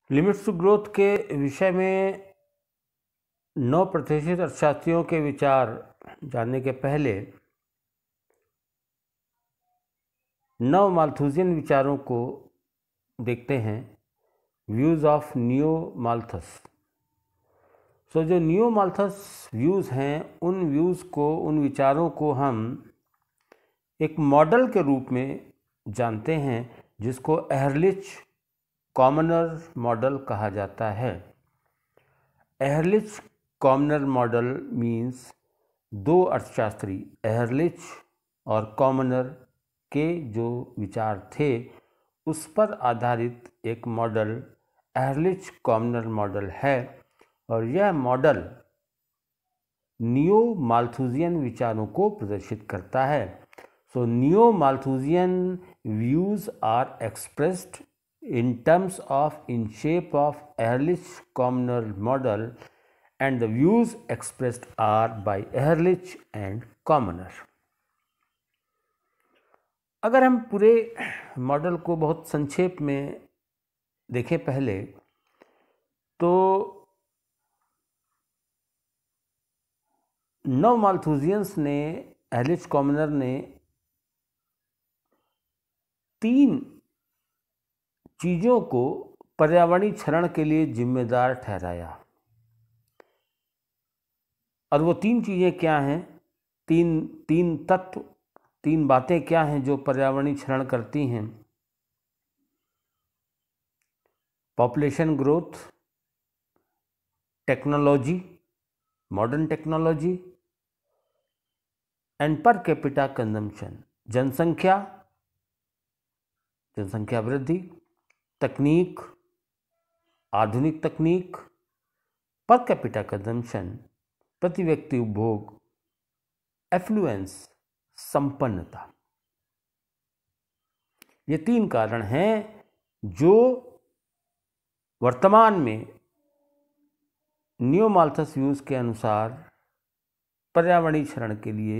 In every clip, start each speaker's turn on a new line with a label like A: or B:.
A: Limits to growth के विषय में 9% अर्थशास्त्रियों के विचार जानने के पहले 9 माल्थुसियन विचारों को देखते हैं। Views of neo Malthus. जो नियो माल्थस व्यूज़ हैं, उन व्यूज़ को, उन विचारों को हम एक मॉडल के रूप में जानते हैं जिसको एहरलिच कॉमनर मॉडल कहा जाता है। एहरलिच कॉमनर मॉडल मीन्स 2 अर्थशास्त्री एहरलिच और कॉमनर के जो विचार थे उस पर आधारित एक मॉडल एहरलिच कॉमनर मॉडल है, और यह मॉडल नियो माल्थुसियन विचारों को प्रदर्शित करता है। Neo Malthusian views are expressed in terms of in shape of Ehrlich Commoner model, and the views expressed are by Ehrlich and Commoner। अगर हम पूरे मॉडल को बहुत संक्षेप में देखें पहले, तो 9 माल्थुसियंस ने, एहरलिच कॉमनर ने 3 चीज़ों को पर्यावरणीय क्षरण के लिए जिम्मेदार ठहराया। और वो 3 चीज़ें क्या हैं, तीन तत्व, 3 बातें क्या हैं जो पर्यावरणीय क्षरण करती हैं? Population growth, technology, modern technology, and पर कैपिटा कंजम्पशन, जनसंख्या वृद्धि, तकनीक, आधुनिक तकनीक, पर कैपिटा कंजम्पशन, प्रति व्यक्ति उपभोग, एफ्लुएंस, संपन्नता। ये 3 कारण हैं जो वर्तमान में नियो माल्थस व्यूज के अनुसार पर्यावरणीय क्षरण के लिए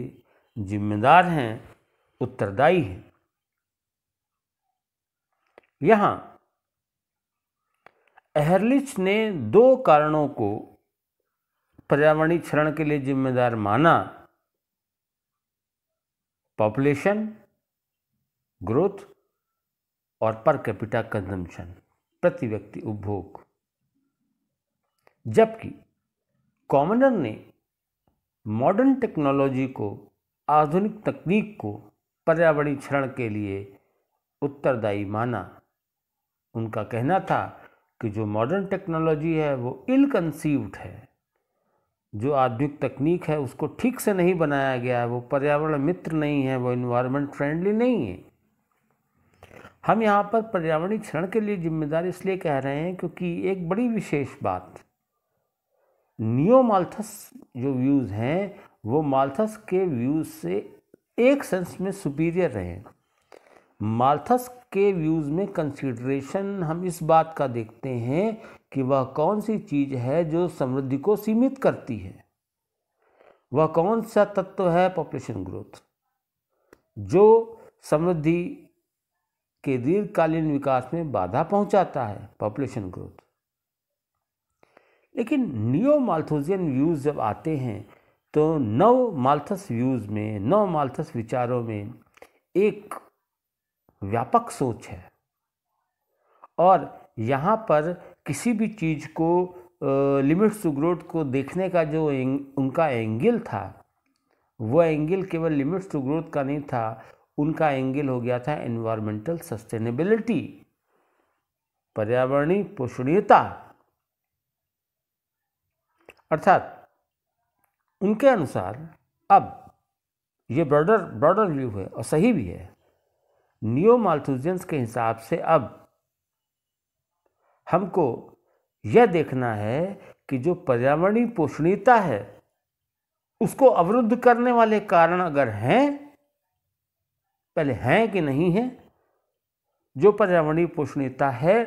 A: जिम्मेदार हैं, उत्तरदायी हैं। यहां एहरलिच ने 2 कारणों को पर्यावरणीय क्षरण के लिए जिम्मेदार माना, पॉपुलेशन ग्रोथ और पर कैपिटा कंजम्पशन, प्रति व्यक्ति उपभोग। जबकि कॉमनर ने मॉडर्न टेक्नोलॉजी को, आधुनिक तकनीक को पर्यावरणीय क्षरण के लिए उत्तरदायी माना। उनका कहना था कि जो मॉडर्न टेक्नोलॉजी है वो इल कंसीव्ड है, जो आधुनिक तकनीक है उसको ठीक से नहीं बनाया गया है, वो पर्यावरण मित्र नहीं है, वो इन्वायरमेंट फ्रेंडली नहीं है। हम यहाँ पर पर्यावरणीय क्षरण के लिए जिम्मेदार इसलिए कह रहे हैं क्योंकि एक बड़ी विशेष बात, नियो माल्थस जो व्यूज़ हैं वो माल्थस के व्यूज़ से एक सेंस में सुपीरियर रहे। माल्थस के व्यूज़ में कंसीडरेशन हम इस बात का देखते हैं कि वह कौन सी चीज़ है जो समृद्धि को सीमित करती है, वह कौन सा तत्व है, पॉपुलेशन ग्रोथ, जो समृद्धि के दीर्घकालीन विकास में बाधा पहुंचाता है, पॉपुलेशन ग्रोथ। लेकिन नियो माल्थुसियन व्यूज़ जब आते हैं तो 9 माल्थस व्यूज़ में, 9 माल्थस विचारों में एक व्यापक सोच है, और यहाँ पर किसी भी चीज़ को लिमिट्स टू ग्रोथ को देखने का जो उनका एंगल था, वो एंगल केवल लिमिट्स टू ग्रोथ का नहीं था, उनका एंगल हो गया था एनवायरमेंटल सस्टेनेबिलिटी, पर्यावरणीय पोषणीयता। अर्थात उनके अनुसार, अब ये ब्रॉडर व्यू है और सही भी है, नियो माल्थुसियंस के हिसाब से अब हमको यह देखना है कि जो पर्यावरणीय पोषणीयता है उसको अवरुद्ध करने वाले कारण अगर हैं, पहले हैं कि नहीं हैं, जो पर्यावरणीय पोषणीयता है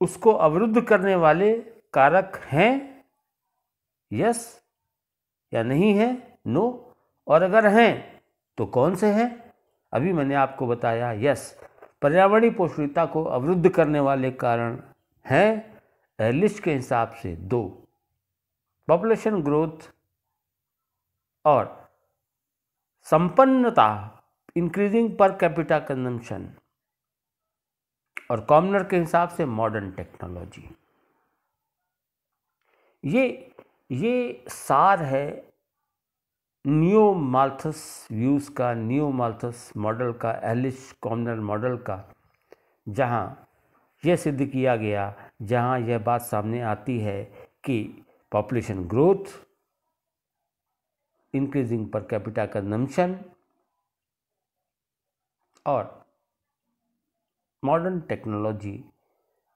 A: उसको अवरुद्ध करने वाले कारक हैं, यस या नहीं है, नो, और अगर हैं तो कौन से हैं? अभी मैंने आपको बताया, यस, पर्यावरणीय पोषणीयता को अवरुद्ध करने वाले कारण हैं एर्लिस्ट के हिसाब से दो, पॉपुलेशन ग्रोथ और संपन्नता, इंक्रीजिंग पर कैपिटा कंजम्पशन, और कॉमनर के हिसाब से मॉडर्न टेक्नोलॉजी। ये सार है नियो माल्थस व्यूज़ का, नियो माल्थस मॉडल का, एर्लिस्ट कॉमनर मॉडल का, जहाँ यह सिद्ध किया गया, जहाँ यह बात सामने आती है कि पॉपुलेशन ग्रोथ, इंक्रीजिंग पर कैपिटा कंजम्पशन और मॉडर्न टेक्नोलॉजी,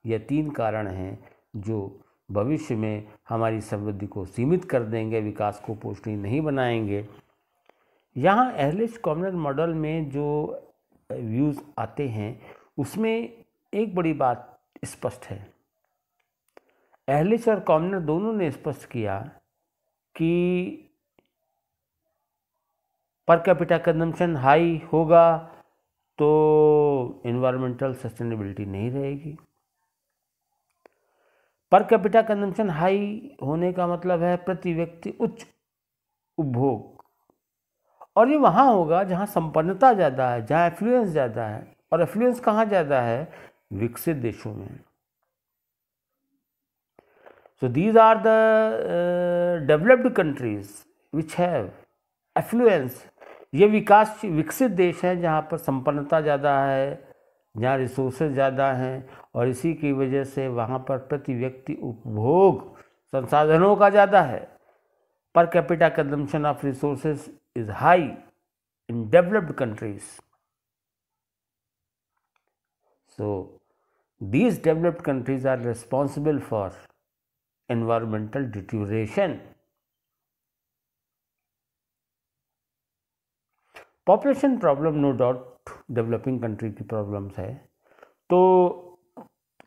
A: ये तीन कारण हैं जो भविष्य में हमारी समृद्धि को सीमित कर देंगे, विकास को पोषणीय नहीं बनाएंगे। यहाँ एर्लिस्ट कॉमनर मॉडल में जो व्यूज़ आते हैं उसमें एक बड़ी बात स्पष्ट है। एर्लिस्ट और कॉमनर दोनों ने स्पष्ट किया कि पर कैपिटा कंजम्पशन हाई होगा तो एनवायरमेंटल सस्टेनेबिलिटी नहीं रहेगी। पर कैपिटा कंजम्पशन हाई होने का मतलब है प्रति व्यक्ति उच्च उपभोग, और ये वहाँ होगा जहाँ संपन्नता ज़्यादा है, जहाँ एफ्लुएंस ज़्यादा है। और एफ्लुएंस कहाँ ज़्यादा है? विकसित देशों में। So these are the developed countries which have affluence. ये विकसित देश हैं जहाँ पर संपन्नता ज़्यादा है, जहाँ रिसोर्सेज ज़्यादा हैं, और इसी की वजह से वहाँ पर प्रति व्यक्ति उपभोग संसाधनों का ज़्यादा है। Per capita consumption of resources is high in developed countries. So these developed countries are responsible for environmental deterioration. Population problem no doubt developing country की प्रॉब्लम्स है। तो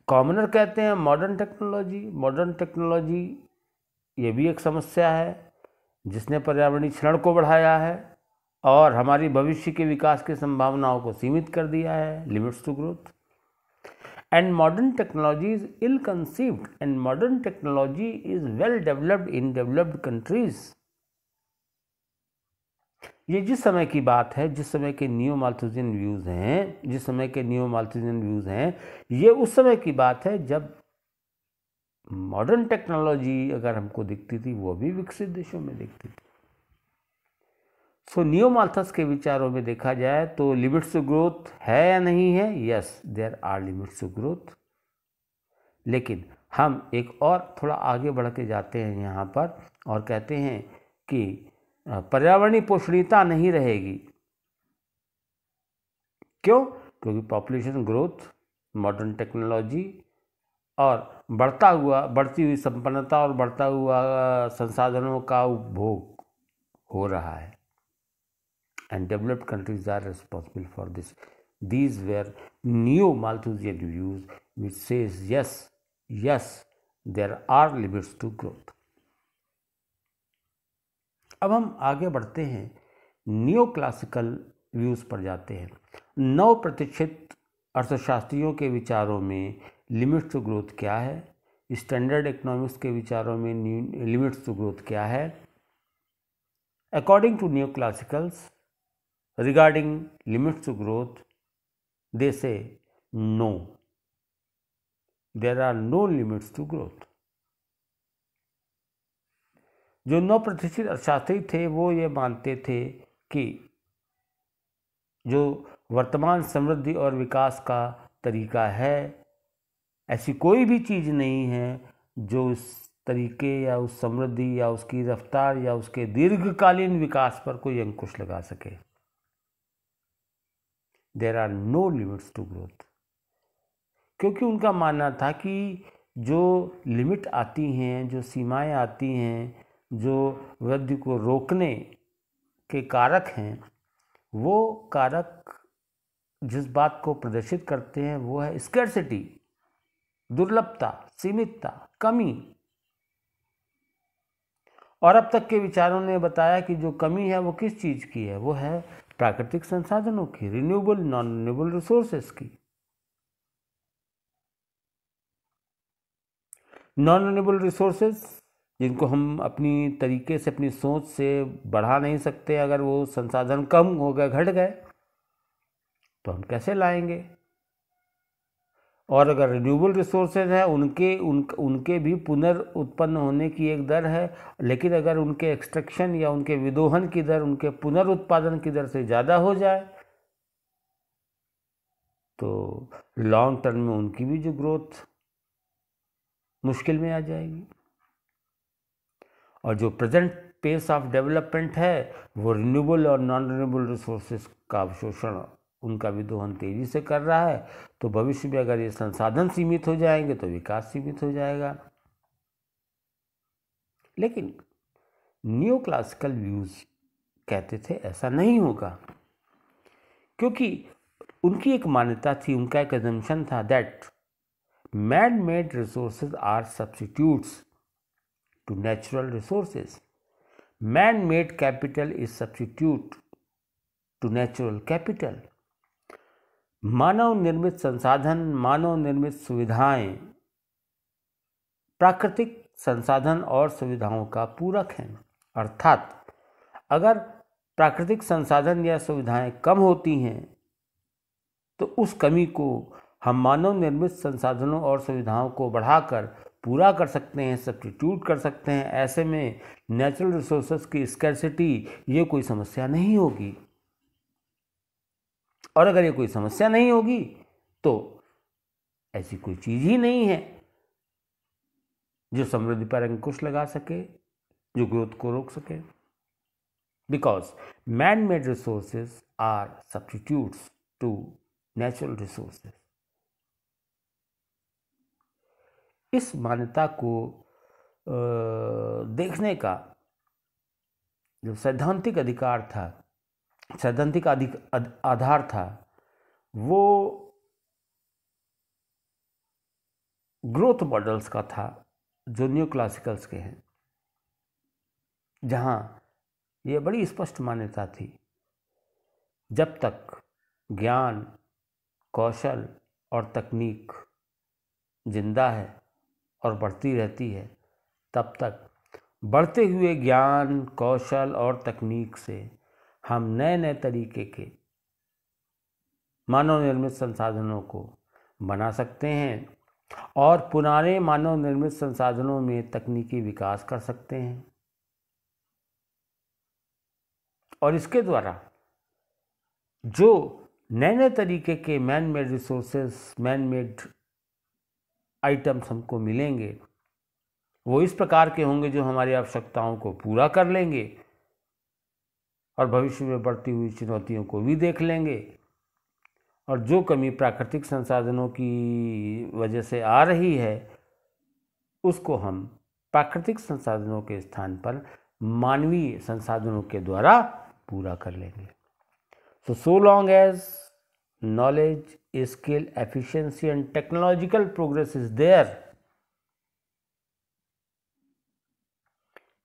A: कॉमनर कहते हैं मॉडर्न टेक्नोलॉजी ये भी एक समस्या है जिसने पर्यावरणीय क्षरण को बढ़ाया है और हमारी भविष्य के विकास की संभावनाओं को सीमित कर दिया है, limits to growth. And modern technology is ill conceived and modern technology is well developed in developed countries. ये जिस समय की बात है, जिस समय के नियो माल्थुसियन व्यूज़ हैं, ये उस समय की बात है जब मॉडर्न टेक्नोलॉजी अगर हमको दिखती थी वो भी विकसित देशों में दिखती थी। सो नियो माल्थस के विचारों में देखा जाए तो लिमिट्स टू ग्रोथ है या नहीं है? Yes, there are limits to growth. लेकिन हम एक और थोड़ा आगे बढ़ के जाते हैं यहाँ पर और कहते हैं कि पर्यावरणीय पोषणीयता नहीं रहेगी। क्यों? क्योंकि पॉपुलेशन ग्रोथ, मॉडर्न टेक्नोलॉजी और बढ़ती हुई संपन्नता और बढ़ता हुआ संसाधनों का उपभोग हो रहा है। And developed countries are responsible for this. These were neo-Malthusian views which says yes, there are limits to growth. अब हम आगे बढ़ते हैं, नियो क्लासिकल व्यूज़ पर जाते हैं। नव प्रतिष्ठित अर्थशास्त्रियों के विचारों में लिमिट्स टू ग्रोथ क्या है? स्टैंडर्ड इकोनॉमिक्स के विचारों में लिमिट्स टू ग्रोथ क्या है? According to neo classicals, regarding limits to growth, they say no, there are no limits to growth. जो नव प्रतिष्ठित अर्थशास्त्री थे वो ये मानते थे कि जो वर्तमान समृद्धि और विकास का तरीका है, ऐसी कोई भी चीज़ नहीं है जो उस तरीके या उस समृद्धि या उसकी रफ्तार या उसके दीर्घकालीन विकास पर कोई अंकुश लगा सके। There are no limits to growth. क्योंकि उनका मानना था कि जो लिमिट आती हैं, जो सीमाएं आती हैं, जो वृद्धि को रोकने के कारक हैं, वो कारक जिस बात को प्रदर्शित करते हैं वो है स्कैर्सिटी, दुर्लभता, सीमितता, कमी। और अब तक के विचारों ने बताया कि जो कमी है वो किस चीज़ की है? वो है प्राकृतिक संसाधनों की, रिन्यूएबल नॉन रिन्यूएबल रिसोर्सेस की। नॉन रिन्यूएबल रिसोर्सेज जिनको हम अपनी तरीके से, अपनी सोच से बढ़ा नहीं सकते, अगर वो संसाधन कम हो गए, घट गए, तो हम कैसे लाएंगे? और अगर रिन्यूएबल रिसोर्सेज हैं, उनके भी पुनर्उत्पन्न होने की एक दर है, लेकिन अगर उनके एक्सट्रैक्शन या उनके विदोहन की दर उनके पुनरुत्पादन की दर से ज़्यादा हो जाए, तो लॉन्ग टर्म में उनकी भी जो ग्रोथ मुश्किल में आ जाएगी। और जो प्रेजेंट पेस ऑफ डेवलपमेंट है, वो रिन्यूएबल और नॉन रिन्यूएबल रिसोर्सेज का अवशोषण, उनका विदोहन तेजी से कर रहा है। तो भविष्य में अगर ये संसाधन सीमित हो जाएंगे तो विकास सीमित हो जाएगा। लेकिन न्यू क्लासिकल व्यूज कहते थे ऐसा नहीं होगा, क्योंकि उनकी एक मान्यता थी, उनका एक अजम्पशन था that man made resources are substitutes to natural resources, man made capital is substitute to natural capital. मानव निर्मित संसाधन, मानव निर्मित सुविधाएं प्राकृतिक संसाधन और सुविधाओं का पूरक हैं। अर्थात अगर प्राकृतिक संसाधन या सुविधाएं कम होती हैं तो उस कमी को हम मानव निर्मित संसाधनों और सुविधाओं को बढ़ाकर पूरा कर सकते हैं, सब्स्टिट्यूट कर सकते हैं। ऐसे में नेचुरल रिसोर्सेज की स्कैर्सिटी ये कोई समस्या नहीं होगी। और अगर ये कोई समस्या नहीं होगी तो ऐसी कोई चीज ही नहीं है जो समृद्धि पर अंकुश लगा सके, जो ग्रोथ को रोक सके। Because man made resources are substitutes to natural resources. इस मान्यता को देखने का जो सैद्धांतिक अधिकार था, सैद्धांतिक आधार था, वो ग्रोथ मॉडल्स का था जो न्यू क्लासिकल्स के हैं, जहां ये बड़ी स्पष्ट मान्यता थी, जब तक ज्ञान, कौशल और तकनीक जिंदा है और बढ़ती रहती है, तब तक बढ़ते हुए ज्ञान, कौशल और तकनीक से हम नए नए तरीके के मानव निर्मित संसाधनों को बना सकते हैं और पुराने मानव निर्मित संसाधनों में तकनीकी विकास कर सकते हैं। और इसके द्वारा जो नए नए तरीके के man made resources, man made items हमको मिलेंगे, वो इस प्रकार के होंगे जो हमारी आवश्यकताओं को पूरा कर लेंगे और भविष्य में बढ़ती हुई चुनौतियों को भी देख लेंगे। और जो कमी प्राकृतिक संसाधनों की वजह से आ रही है, उसको हम प्राकृतिक संसाधनों के स्थान पर मानवीय संसाधनों के द्वारा पूरा कर लेंगे। So long as knowledge, skill, efficiency and technological progress is there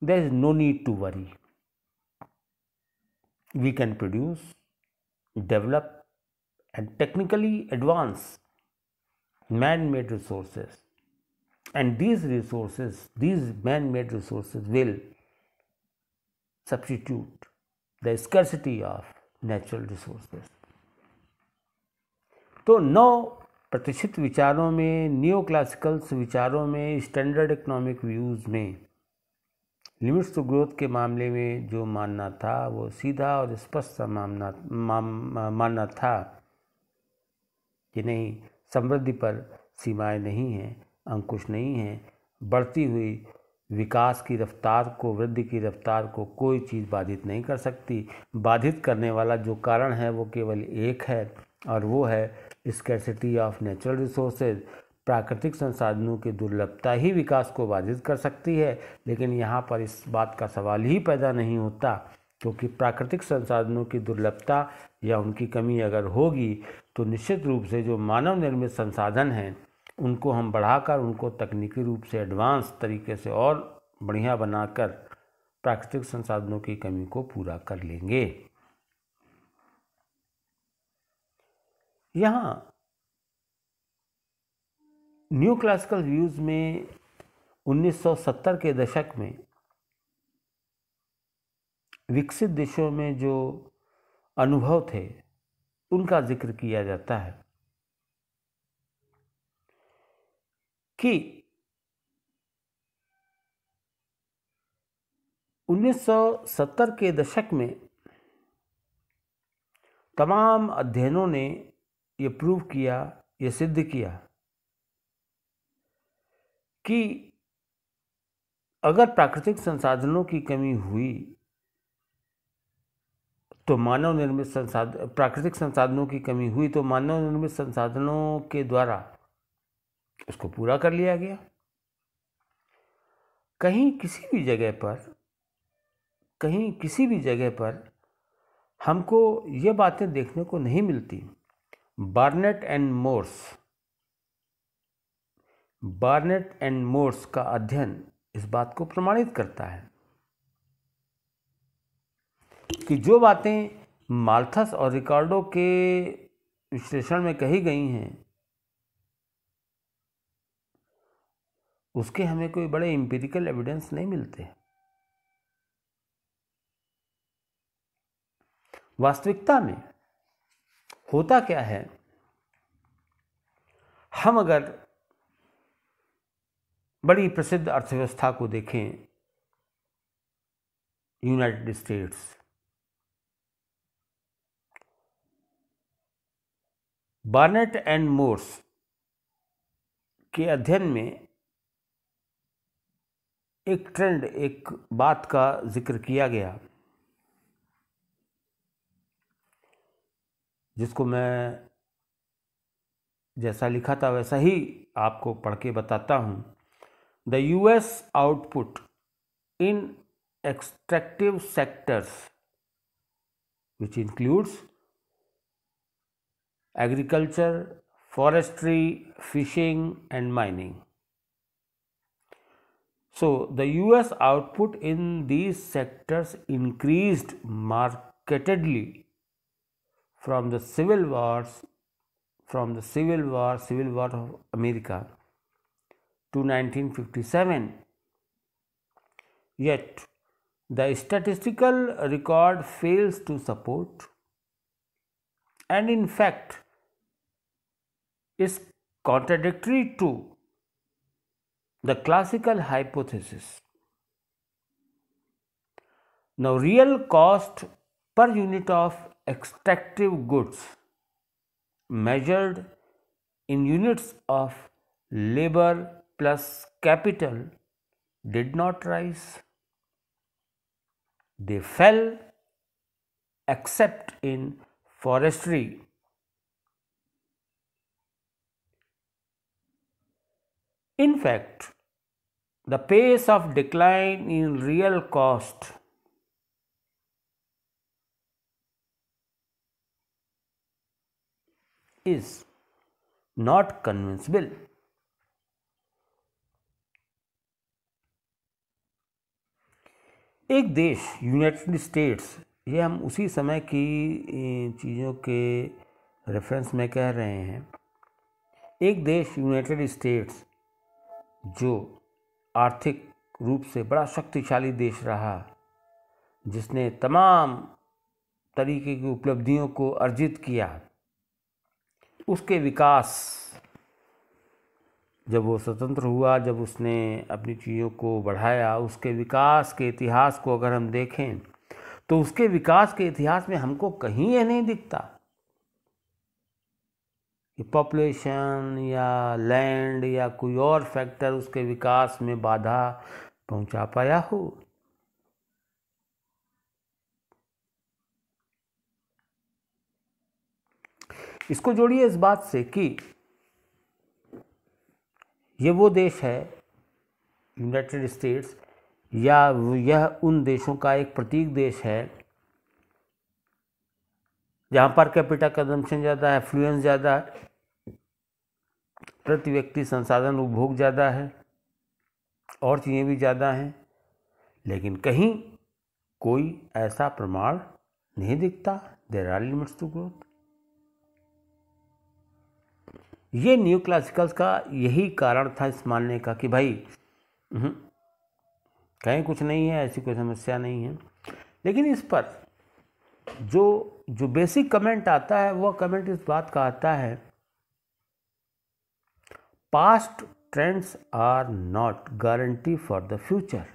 A: is no need to worry. We can produce, develop and technically advance man-made resources, and these man-made resources will substitute the scarcity of natural resources. तो 9% विचारों में, new classicals विचारों में, standard economic views में limits to growth के मामले में जो मानना था वो सीधा और स्पष्ट मानना था कि नहीं, समृद्धि पर सीमाएं नहीं हैं, अंकुश नहीं हैं। बढ़ती हुई विकास की रफ्तार को, वृद्धि की रफ्तार को कोई चीज़ बाधित नहीं कर सकती। बाधित करने वाला जो कारण है वो केवल एक है, और वो है स्कैर्सिटी ऑफ नेचुरल रिसोर्सेज। प्राकृतिक संसाधनों की दुर्लभता ही विकास को बाधित कर सकती है। लेकिन यहाँ पर इस बात का सवाल ही पैदा नहीं होता, क्योंकि प्राकृतिक संसाधनों की दुर्लभता या उनकी कमी अगर होगी तो निश्चित रूप से जो मानव निर्मित संसाधन हैं उनको हम बढ़ाकर, उनको तकनीकी रूप से एडवांस तरीके से और बढ़िया बनाकर प्राकृतिक संसाधनों की कमी को पूरा कर लेंगे। यहाँ न्यू क्लासिकल व्यूज़ में 1970 के दशक में विकसित देशों में जो अनुभव थे उनका जिक्र किया जाता है कि 1970 के दशक में तमाम अध्ययनों ने ये प्रूव किया, ये सिद्ध किया कि अगर प्राकृतिक संसाधनों की कमी हुई तो प्राकृतिक संसाधनों की कमी हुई तो मानव निर्मित संसाधनों के द्वारा उसको पूरा कर लिया गया। कहीं किसी भी जगह पर हमको ये बातें देखने को नहीं मिलती। बार्नेट एंड मोर्स का अध्ययन इस बात को प्रमाणित करता है कि जो बातें माल्थस और रिकार्डो के विश्लेषण में कही गई हैं उसके हमें कोई बड़े एम्पिरिकल एविडेंस नहीं मिलते। वास्तविकता में होता क्या है, हम अगर बड़ी प्रसिद्ध अर्थव्यवस्था को देखें, United States, Barnett and Morse के अध्ययन में एक बात का जिक्र किया गया जिसको मैं जैसा लिखा था वैसा ही आपको पढ़ के बताता हूँ। The US output in extractive sectors, which includes agriculture, forestry, fishing and mining. So the US output in these sectors increased markedly from the Civil War of America to 1957. Yet the statistical record fails to support and in fact is contradictory to the classical hypothesis. Now, real cost per unit of extractive goods measured in units of labor plus capital did not rise. They fell except in forestry. In fact, the pace of decline in real cost is not convincible. एक देश United states, ये हम उसी समय की चीज़ों के reference में कह रहे हैं। एक देश यूनाइटेड स्टेट्स जो आर्थिक रूप से बड़ा शक्तिशाली देश रहा, जिसने तमाम तरीके की उपलब्धियों को अर्जित किया, उसके विकास, जब वो स्वतंत्र हुआ, जब उसने अपनी चीज़ों को बढ़ाया, उसके विकास के इतिहास को अगर हम देखें तो उसके विकास के इतिहास में हमको कहीं यह नहीं दिखता कि पॉपुलेशन या लैंड या कोई और फैक्टर उसके विकास में बाधा पहुंचा पाया हो। इसको जोड़िए इस बात से कि ये वो देश है यूनाइटेड स्टेट्स, या यह उन देशों का एक प्रतीक देश है जहाँ पर कैपिटा कंजम्पशन ज़्यादा है, एफ्लुएंस ज़्यादा है, प्रति व्यक्ति संसाधन उपभोग ज़्यादा है और चीज़ें भी ज़्यादा हैं, लेकिन कहीं कोई ऐसा प्रमाण नहीं दिखता। There are limits to growth. ये न्यू क्लासिकल्स का यही कारण था इस मानने का कि भाई कहीं कुछ नहीं है, ऐसी कोई समस्या नहीं है। लेकिन इस पर जो बेसिक कमेंट आता है, वह कमेंट इस बात का आता है, past trends are not guarantee for the future.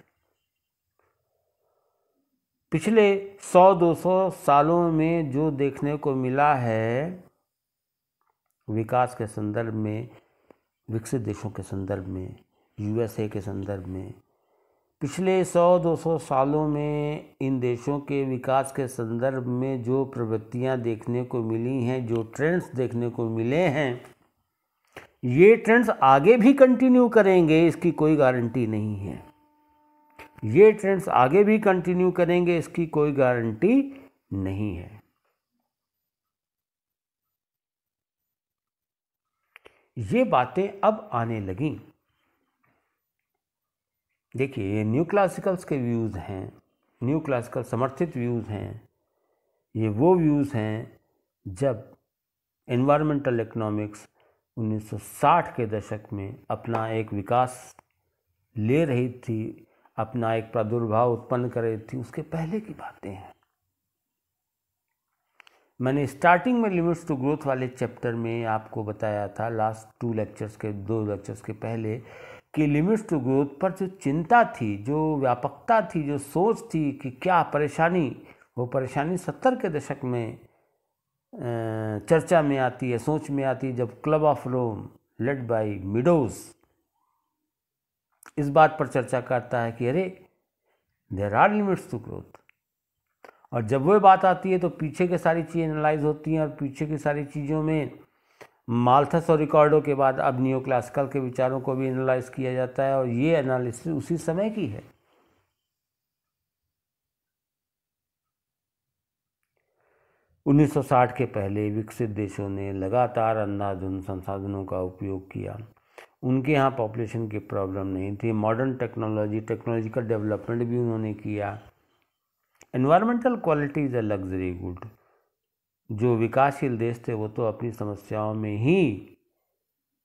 A: पिछले 100-200 सालों में जो देखने को मिला है विकास के संदर्भ में, विकसित देशों के संदर्भ में, यूएसए के संदर्भ में, पिछले 100-200 सालों में इन देशों के विकास के संदर्भ में जो प्रवृत्तियां देखने को मिली हैं, जो ट्रेंड्स देखने को मिले हैं, ये ट्रेंड्स आगे भी कंटिन्यू करेंगे, इसकी कोई गारंटी नहीं है। ये ट्रेंड्स आगे भी कंटिन्यू करेंगे, इसकी कोई गारंटी नहीं है। ये बातें अब आने लगी। देखिए, ये न्यू क्लासिकल्स के व्यूज़ हैं, न्यू क्लासिकल समर्थित व्यूज़ हैं। ये वो व्यूज़ हैं जब एनवायरमेंटल इकोनॉमिक्स 1960 के दशक में अपना एक विकास ले रही थी, अपना एक प्रादुर्भाव उत्पन्न कर रही थी, उसके पहले की बातें हैं। मैंने स्टार्टिंग में लिमिट्स टू ग्रोथ वाले चैप्टर में आपको बताया था, लास्ट 2 लेक्चर्स के पहले, कि लिमिट्स टू ग्रोथ पर जो चिंता थी, जो व्यापकता थी, जो सोच थी कि क्या परेशानी, वो परेशानी 70 के दशक में चर्चा में आती है, सोच में आती है, जब club of Rome led by Meadows इस बात पर चर्चा करता है कि अरे there are limits to growth. और जब वो बात आती है तो पीछे की सारी चीज़ें एनालाइज होती हैं, और पीछे की सारी चीज़ों में माल्थस और रिकॉर्डो के बाद अब नियो क्लासिकल के विचारों को भी एनालाइज किया जाता है, और ये एनालिसिस उसी समय की है। उन्नीस 1960 के पहले विकसित देशों ने लगातार अंधाधुंध संसाधनों का उपयोग किया। उनके यहाँ पॉपुलेशन की प्रॉब्लम नहीं थी। मॉडर्न टेक्नोलॉजिकल डेवलपमेंट भी उन्होंने किया। Environmental quality is a luxury good. जो विकासशील देश थे वो तो अपनी समस्याओं में ही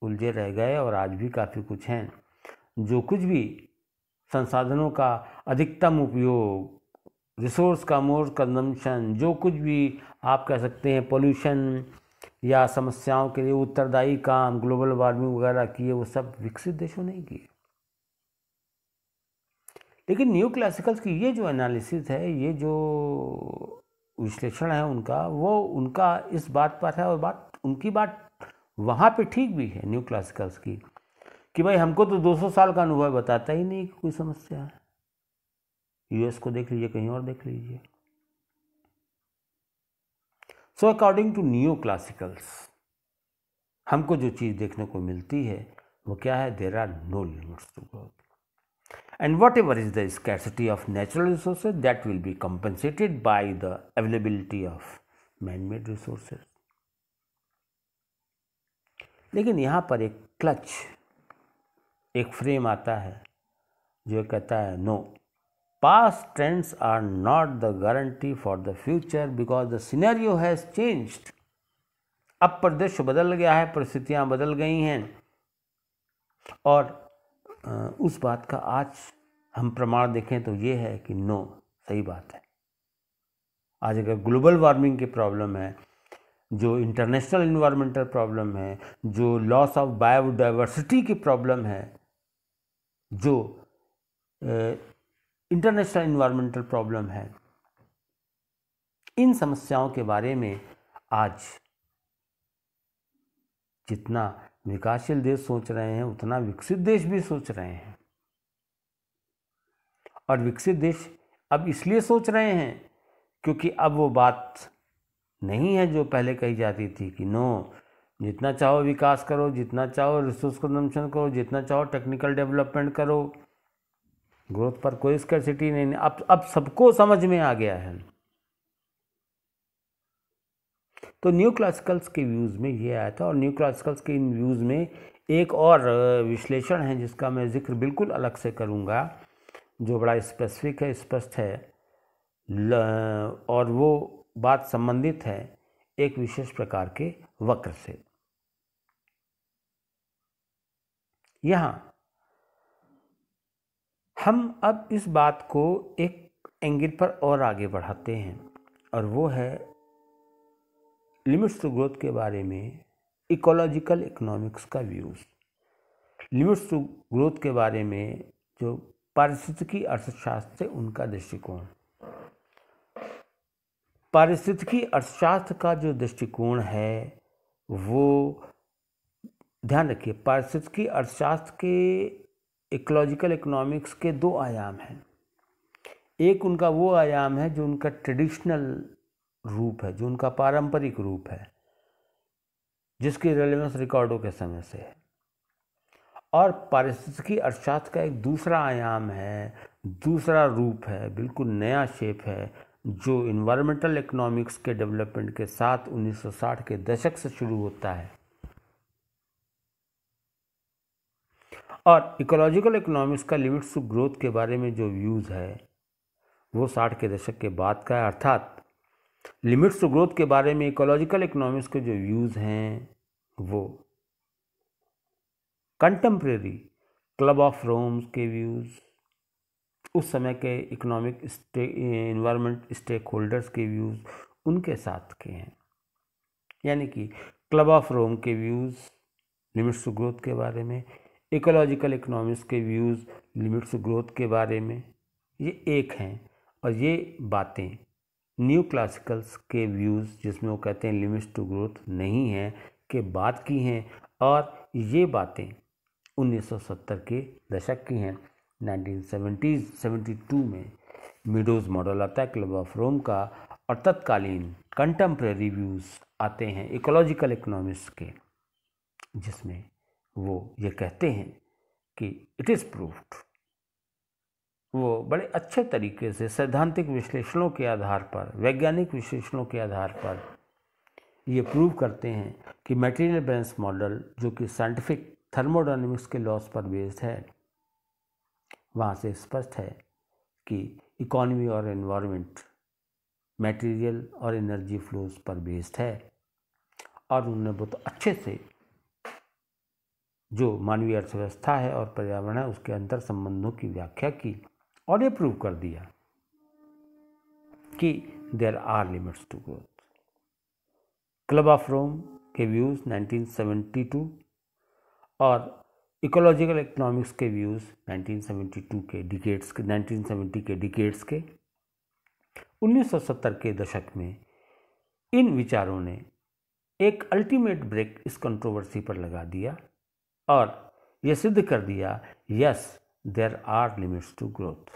A: उलझे रह गए, और आज भी काफ़ी कुछ हैं। जो कुछ भी संसाधनों का अधिकतम उपयोग, रिसोर्स का मोर कंजम्पशन, जो कुछ भी आप कह सकते हैं पोल्यूशन या समस्याओं के लिए उत्तरदायी काम, ग्लोबल वार्मिंग वगैरह किए, वो सब विकसित देशों ने किए। लेकिन न्यू क्लासिकल्स की ये जो एनालिसिस है, ये जो विश्लेषण है उनका, वो उनका इस बात पर है, और उनकी बात वहाँ पे ठीक भी है न्यू क्लासिकल्स की, कि भाई हमको तो 200 साल का अनुभव बताता ही नहीं कि कोई समस्या है। यूएस को देख लीजिए, कहीं और देख लीजिए। So according to new classicals हमको जो चीज़ देखने को मिलती है वो क्या है? There are no limits to growth, and whatever is the scarcity of natural resources, that will be compensated by the availability of man-made resources. लेकिन यहाँ पर एक क्लच, एक फ्रेम आता है जो कहता है no, past trends are not the guarantee for the future because the scenario has changed. अब परिदृश्य बदल गया है, परिस्थितियाँ बदल गई हैं, और उस बात का आज हम प्रमाण देखें तो ये है कि नो, सही बात है। आज अगर ग्लोबल वार्मिंग की प्रॉब्लम है, जो इंटरनेशनल इन्वायरमेंटल प्रॉब्लम है, जो लॉस ऑफ बायोडाइवर्सिटी की प्रॉब्लम है, जो इंटरनेशनल इन्वायरमेंटल प्रॉब्लम है, इन समस्याओं के बारे में आज जितना विकासशील देश सोच रहे हैं उतना विकसित देश भी सोच रहे हैं। और विकसित देश अब इसलिए सोच रहे हैं क्योंकि अब वो बात नहीं है जो पहले कही जाती थी कि नो, जितना चाहो विकास करो, जितना चाहो रिसोर्स कंजम्पशन करो, जितना चाहो टेक्निकल डेवलपमेंट करो, ग्रोथ पर कोई स्कैर्सिटी नहीं। अब सबको समझ में आ गया है। तो न्यू क्लासिकल्स के व्यूज़ में ये आया था, और न्यू क्लासिकल्स के इन व्यूज़ में एक और विश्लेषण है जिसका मैं जिक्र बिल्कुल अलग से करूँगा, जो बड़ा स्पेसिफिक है, स्पष्ट है, और वो बात संबंधित है एक विशेष प्रकार के वक्र से। यहाँ हम अब इस बात को एक एंगल पर और आगे बढ़ाते हैं, और वो है लिमिट्स टू ग्रोथ के बारे में इकोलॉजिकल इकोनॉमिक्स का व्यूज़। लिमिट्स टू ग्रोथ के बारे में जो पारिस्थितिकी अर्थशास्त्र से उनका दृष्टिकोण। पारिस्थितिकी अर्थशास्त्र का जो दृष्टिकोण है वो, ध्यान रखिए, पारिस्थितिकी अर्थशास्त्र के इकोलॉजिकल इकोनॉमिक्स के दो आयाम हैं। एक उनका वो आयाम है जो उनका ट्रेडिशनल रूप है, जो उनका पारंपरिक रूप है, जिसकी रेलेवेंस रिकॉर्डों के समय से है। और पारिस्थितिकी अर्थशास्त्र का एक दूसरा आयाम है, दूसरा रूप है, बिल्कुल नया शेप है, जो इन्वायरमेंटल इकोनॉमिक्स के डेवलपमेंट के साथ 1960 के दशक से शुरू होता है। और इकोलॉजिकल इकोनॉमिक्स का लिमिट्स टू ग्रोथ के बारे में जो व्यूज़ है वो 60 के दशक के बाद का है। अर्थात लिमिट्स टू ग्रोथ के बारे में इकोलॉजिकल इकोनॉमिक्स के जो व्यूज़ हैं वो कंटेम्प्रेरी क्लब ऑफ रोम्स के व्यूज़, उस समय के इकोनॉमिक इन्वायरमेंट स्टेक होल्डर्स के व्यूज़ उनके साथ के हैं। यानी कि क्लब ऑफ रोम के व्यूज़ लिमिट्स टू ग्रोथ के बारे में, इकोलॉजिकल इकोनॉमिक्स के व्यूज़ लिमिट्स टू ग्रोथ के बारे में, ये एक हैं। और ये बातें न्यू क्लासिकल्स के व्यूज़, जिसमें वो कहते हैं लिमिट्स टू ग्रोथ नहीं है, के बाद की हैं। और ये बातें 1970 के दशक की हैं। 1972 में मीडोज़ मॉडल आता है क्लब ऑफ रोम का, और तत्कालीन कंटेम्प्रेरी व्यूज़ आते हैं इकोलॉजिकल इकोनॉमिक्स के, जिसमें वो ये कहते हैं कि इट इज़ प्रूव्ड। वो बड़े अच्छे तरीके से सैद्धांतिक विश्लेषणों के आधार पर, वैज्ञानिक विश्लेषणों के आधार पर ये प्रूव करते हैं कि मटेरियल बैलेंस मॉडल, जो कि साइंटिफिक थर्मोडायनेमिक्स के लॉस पर बेस्ड है, वहाँ से स्पष्ट है कि इकोनॉमी और एनवायरनमेंट मटेरियल और एनर्जी फ्लोज पर बेस्ड है। और उन्होंने बहुत अच्छे से जो मानवीय अर्थव्यवस्था है और पर्यावरण है उसके अंतर संबंधों की व्याख्या की, और ये प्रूव कर दिया कि there are limits to growth. Club of Rome के व्यूज़ 1972 और इकोलॉजिकल इकोनॉमिक्स के व्यूज़ 1972 के डिकेड्स के 1970 के डिकेड्स के 1970 के दशक में इन विचारों ने एक अल्टीमेट ब्रेक इस कंट्रोवर्सी पर लगा दिया और यह सिद्ध कर दिया, yes there are limits to growth.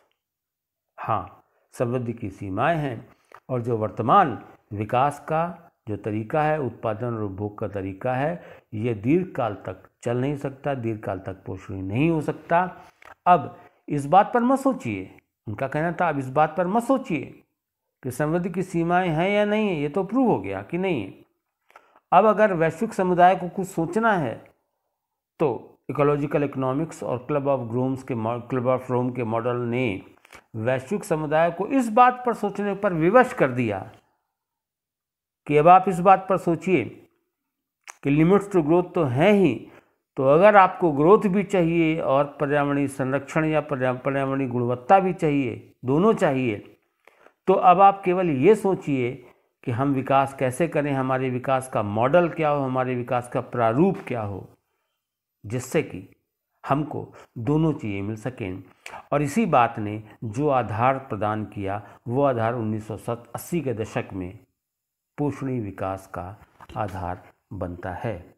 A: हाँ, समृद्धि की सीमाएं हैं, और जो वर्तमान विकास का जो तरीका है, उत्पादन और उपभोग का तरीका है, ये दीर्घकाल तक चल नहीं सकता, दीर्घकाल तक पोषणीय नहीं हो सकता। अब इस बात पर मत सोचिए, उनका कहना था अब इस बात पर मत सोचिए कि समृद्धि की सीमाएं हैं या नहीं है, ये तो प्रूव हो गया कि नहीं है। अब अगर वैश्विक समुदाय को कुछ सोचना है तो इकोलॉजिकल इकोनॉमिक्स और क्लब ऑफ रोम के मॉडल ने वैश्विक समुदाय को इस बात पर सोचने पर विवश कर दिया कि अब आप इस बात पर सोचिए कि लिमिट्स टू ग्रोथ तो है ही, तो अगर आपको ग्रोथ भी चाहिए और पर्यावरणीय संरक्षण या पर्यावरणीय गुणवत्ता भी चाहिए, दोनों चाहिए, तो अब आप केवल ये सोचिए कि हम विकास कैसे करें, हमारे विकास का मॉडल क्या हो, हमारे विकास का प्रारूप क्या हो, जिससे कि हमको दोनों चीज़ें मिल सकें। और इसी बात ने जो आधार प्रदान किया, वो आधार 1980 के दशक में पोषणीय विकास का आधार बनता है।